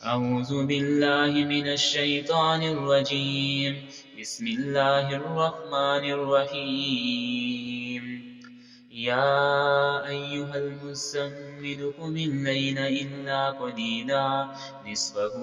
أعوذ بالله من الشيطان الرجيم. بسم الله الرحمن الرحيم. يا أيها المزمل قم الليل إلا قليلا نصفه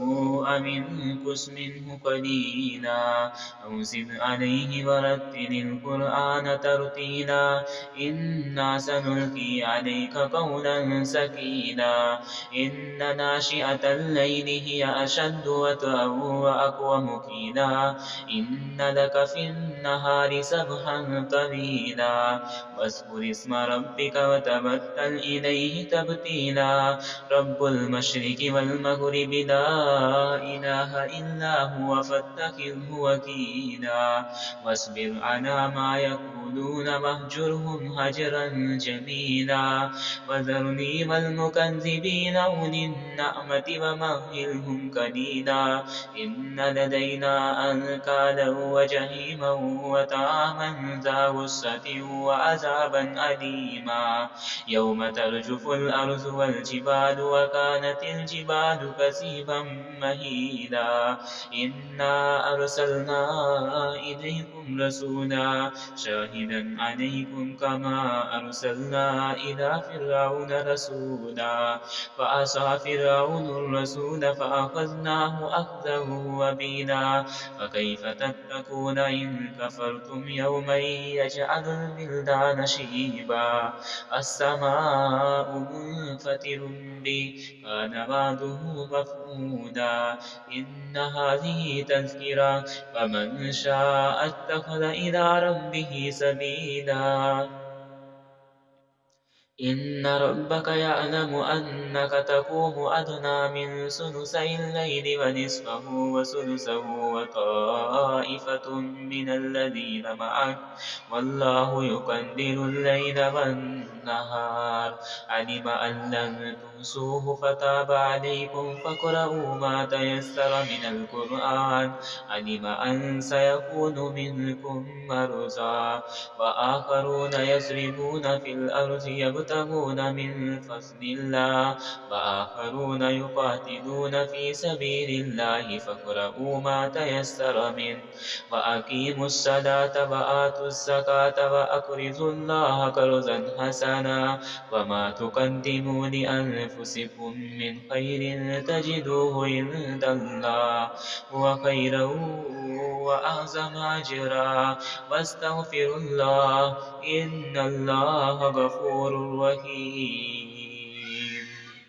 أو انقص منه قليلا أو زد عليه ورتل القرآن ترتيلا إنا سنلقي عليك قولا ثقيلا إن ناشئة الليل هي أشد وطئا وأقوم قيلا إن لك في النهار سبحا طويلا واذكر اسم ربك وتبتل إليه تبتيلا رب المشرق والمغرب لا إله إلا هو فاتخذه وكيلا واصبر على ما يقولون واهجرهم هجرا جميلا وذرني والمكذبين أولي النعمة ومهلهم قليلا إن لدينا أنكالا وجحيما وطعاما ذا غصة وعذابا أليما يوم ترجف الأرض والجبال وكانت الجبال كثيبا مهيلا إنا أرسلنا إليكم رسولا شاهدا عليكم كما أرسلنا إلى فرعون رسولا فعصى فرعون الرسول فأخذناه أخذا وبيلا فكيف تتقون إن كفرتم يوما يجعل الولدان شيبا السماء منفطر به كان وعده مفعولا إن هذه تذكرة فمن شاء اتخذ إلى ربه سبيلا إن ربك يعلم أنك تقوم أدنى من ثلثي الليل ونصفه وثلثه وطائفة من الذين معك والله يقدر الليل والنهار علم أن لن تحصوه فتاب عليكم فاقرؤوا ما تيسر من القرآن علم أن سيكون منكم مرضى وآخرون يضربون في الأرض يبتغون من فضل الله وآخرون يقاتلون في سبيل الله فاقرؤوا ما تيسر منه وأقيموا الصلاة وآتوا الزكاة وأقرضوا الله قرضا حسنا وما تقدموا لأنفسكم من خير تجدوه عند الله هو خيرا وأعظم أجرا واستغفروا الله إن الله غفور رحيم